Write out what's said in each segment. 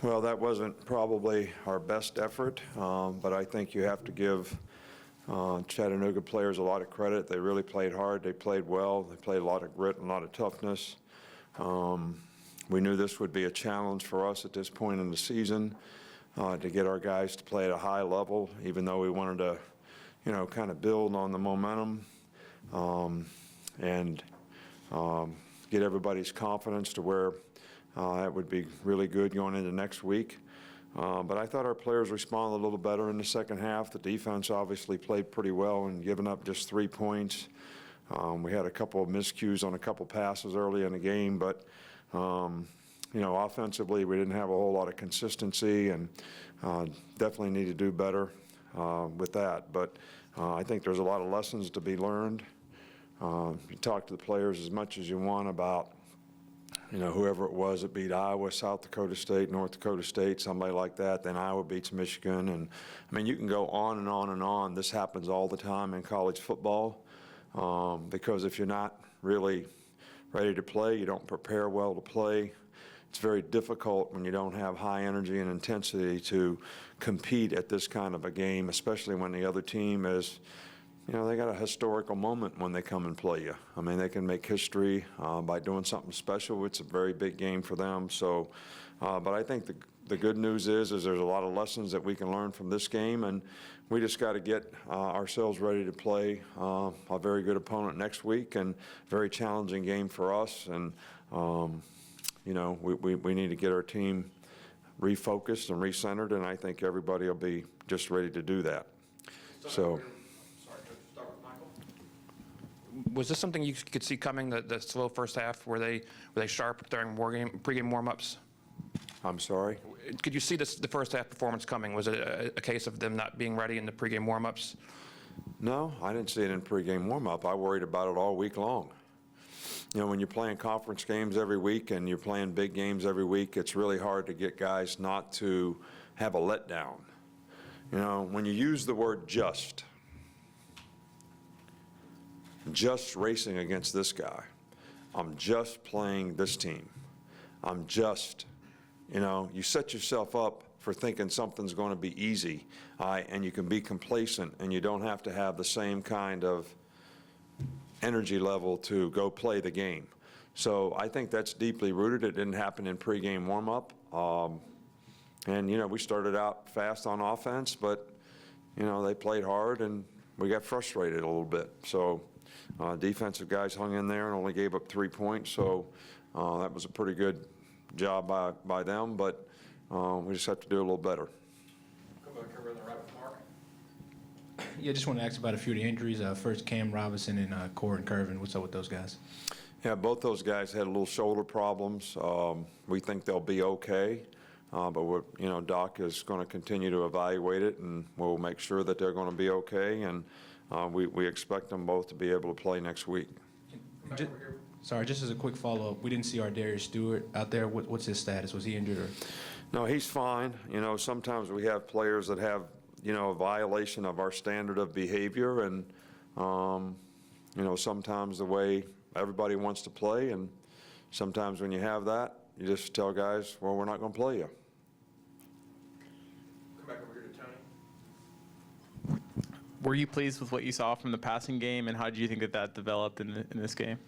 Well, that wasn't probably our best effort, but I think you have to give Chattanooga players a lot of credit. They really played hard. They played well. They played a lot of grit and a lot of toughness. We knew this would be a challenge for us at this point in the season to get our guys to play at a high level, even though we wanted to, kind of build on the momentum and get everybody's confidence to where that would be really good going into next week. But I thought our players responded a little better in the second half. The defense obviously played pretty well and giving up just 3 points. We had a couple of miscues on a couple passes early in the game, but offensively we didn't have a whole lot of consistency and definitely need to do better with that. But I think there's a lot of lessons to be learned. You talk to the players as much as you want about whoever it was that beat Iowa, South Dakota State, North Dakota State, somebody like that. Then Iowa beats Michigan. And, you can go on and on and on. This happens all the time in college football because if you're not really ready to play, you don't prepare well to play, it's very difficult when you don't have high energy and intensity to compete at this kind of a game, especially when the other team is they got a historical moment when they come and play you. They can make history by doing something special. It's a very big game for them. So, but I think the good news is there's a lot of lessons that we can learn from this game, and we just got to get ourselves ready to play a very good opponent next week and very challenging game for us. And we need to get our team refocused and recentered, and I think everybody will be just ready to do that. So. Was this something you could see coming, the slow first half? Were they sharp during pregame warm-ups? I'm sorry? Could you see the first half performance coming? Was it a case of them not being ready in the pregame warm-ups? No, I didn't see it in pregame warm-up. I worried about it all week long. When you're playing conference games every week and you're playing big games every week, it's really hard to get guys not to have a letdown. When you use the word just racing against this guy. I'm just playing this team. I'm just, you set yourself up for thinking something's going to be easy, and you can be complacent, and you don't have to have the same kind of energy level to go play the game. So I think that's deeply rooted. It didn't happen in pregame warm-up. And, we started out fast on offense, but, they played hard, and we got frustrated a little bit. So defensive guys hung in there and only gave up 3 points, so that was a pretty good job by them, but we just have to do a little better. Come back over on the right with Mark. Yeah, just want to ask about a few of the injuries. First, Cam Robinson and Corin Curvin. What's up with those guys? Yeah, both those guys had a little shoulder problems. We think they'll be okay, but Doc is going to continue to evaluate it, and we'll make sure that they're going to be okay. And we expect them both to be able to play next week. Just as a quick follow-up, we didn't see our Darrius Stewart out there. What's his status? Was he injured? Or? No, he's fine. Sometimes we have players that have, a violation of our standard of behavior, and, sometimes the way everybody wants to play, and sometimes when you have that, you just tell guys, well, we're not going to play you. Come back over here to Tony. Were you pleased with what you saw from the passing game, and how did you think that developed in this game?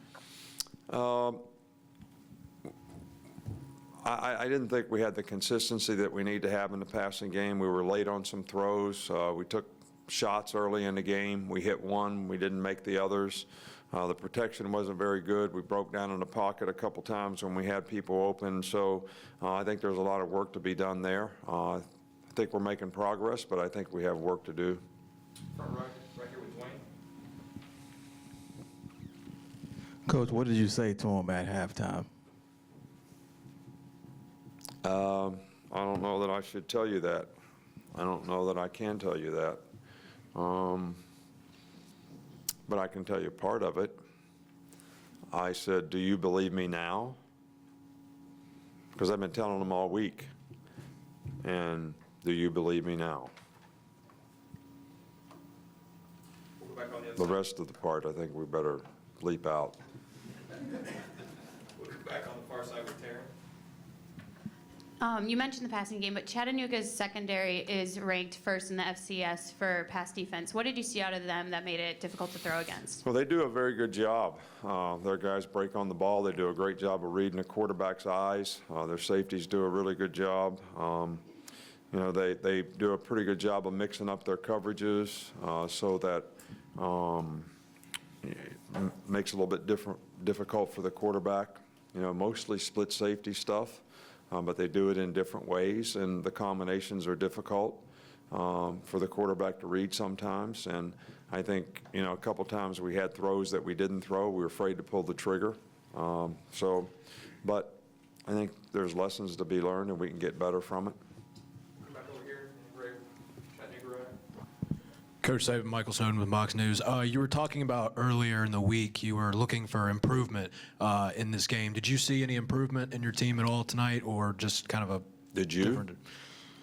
I didn't think we had the consistency that we need to have in the passing game. We were late on some throws. We took shots early in the game. We hit one. We didn't make the others. The protection wasn't very good. We broke down in the pocket a couple times when we had people open. So I think there's a lot of work to be done there. I think we're making progress, but I think we have work to do. Front right here with Dwayne. Coach, what did you say to him at halftime? I don't know that I should tell you that. I don't know that I can tell you that. But I can tell you part of it. I said, do you believe me now? Because I've been telling them all week. And do you believe me now? We'll go back on The rest of the part, I think we better bleep out. We'll go back on the far side with Taryn. You mentioned the passing game, but Chattanooga's secondary is ranked first in the FCS for pass defense. What did you see out of them that made it difficult to throw against? Well, they do a very good job. Their guys break on the ball. They do a great job of reading the quarterback's eyes. Their safeties do a really good job. You know, they do a pretty good job of mixing up their coverages so that it makes it a little bit difficult for the quarterback. You know, mostly split safety stuff. But they do it in different ways, and the combinations are difficult for the quarterback to read sometimes. And I think, you know, a couple times we had throws that we didn't throw. We were afraid to pull the trigger. But I think there's lessons to be learned, and we can get better from it. Come back over here, Ray, Chattanooga, right? Coach Saban, Michael Soden with Mox News. You were talking about earlier in the week you were looking for improvement in this game. Did you see any improvement in your team at all tonight, or just kind of a Did you? different?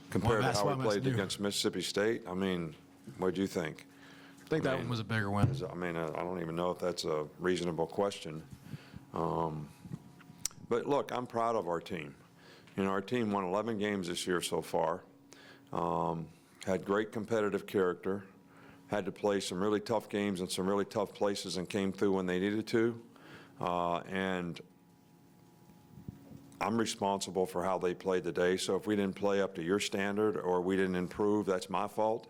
Compared to that's how why we I'm played asking you. against Mississippi State, I mean, what'd you think? I think that one was a bigger win. I mean, I don't even know if that's a reasonable question. But look, I'm proud of our team. You know, our team won 11 games this year so far, had great competitive character, had to play some really tough games in some really tough places and came through when they needed to. And I'm responsible for how they played today. So if we didn't play up to your standard or we didn't improve, that's my fault,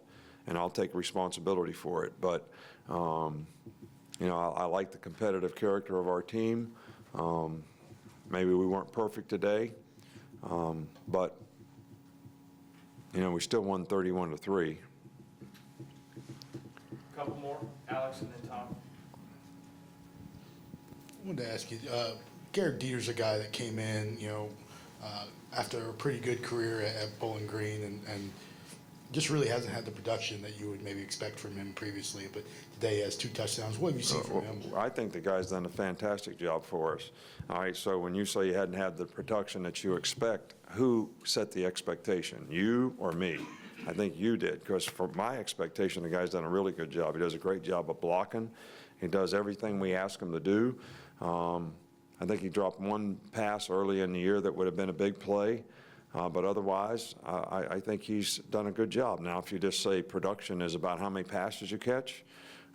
and I'll take responsibility for it. But, you know, I like the competitive character of our team. Maybe we weren't perfect today, but, you know, we still won 31-3. Couple more, Alex and then Tom. I wanted to ask you, Garrett DeAndre's a guy that came in, after a pretty good career at Bowling Green and just really hasn't had the production that you would maybe expect from him previously, but today he has 2 touchdowns. What have you seen from him? I think the guy's done a fantastic job for us. All right, so when you say you hadn't had the production that you expect, who set the expectation, you or me? I think you did, because for my expectation, the guy's done a really good job. He does a great job of blocking. He does everything we ask him to do. I think he dropped one pass early in the year that would have been a big play. But otherwise, I think he's done a good job. Now, if you just say production is about how many passes you catch,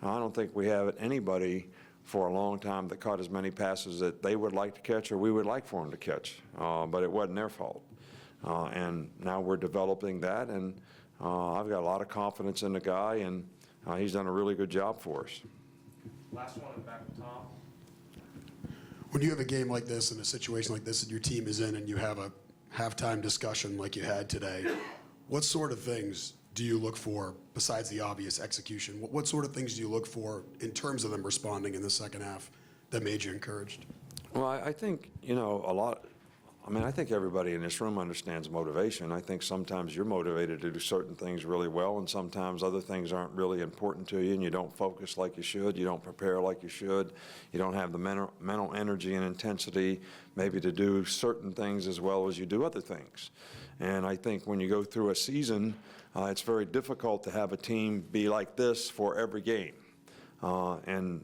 I don't think we have anybody for a long time that caught as many passes that they would like to catch or we would like for them to catch. But it wasn't their fault. And now we're developing that, and I've got a lot of confidence in the guy, and he's done a really good job for us. Last one in the back with Tom. When you have a game like this and a situation like this that your team is in and you have a halftime discussion like you had today, what sort of things do you look for besides the obvious execution? What sort of things do you look for in terms of them responding in the second half that made you encouraged? Well, I think, you know, I think everybody in this room understands motivation. I think sometimes you're motivated to do certain things really well, and sometimes other things aren't really important to you, and you don't focus like you should, you don't prepare like you should, you don't have the mental energy and intensity maybe to do certain things as well as you do other things. And I think when you go through a season, it's very difficult to have a team be like this for every game. And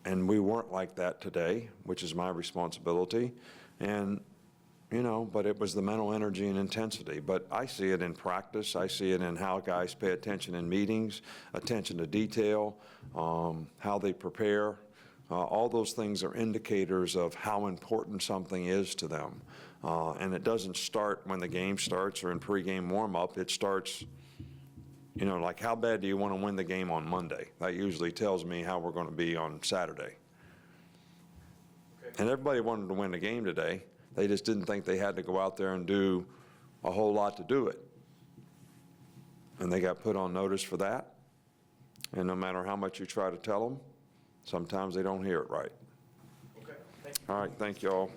we weren't like that today, which is my responsibility. And, you know, but it was the mental energy and intensity. But I see it in practice. I see it in how guys pay attention in meetings, attention to detail, how they prepare. All those things are indicators of how important something is to them. And it doesn't start when the game starts or in pregame warm-up. It starts, you know, like how bad do you want to win the game on Monday? That usually tells me how we're going to be on Saturday. And everybody wanted to win the game today. They just didn't think they had to go out there and do a whole lot to do it. And they got put on notice for that. And no matter how much you try to tell them, sometimes they don't hear it right. Okay, thank you. All right, thank you all.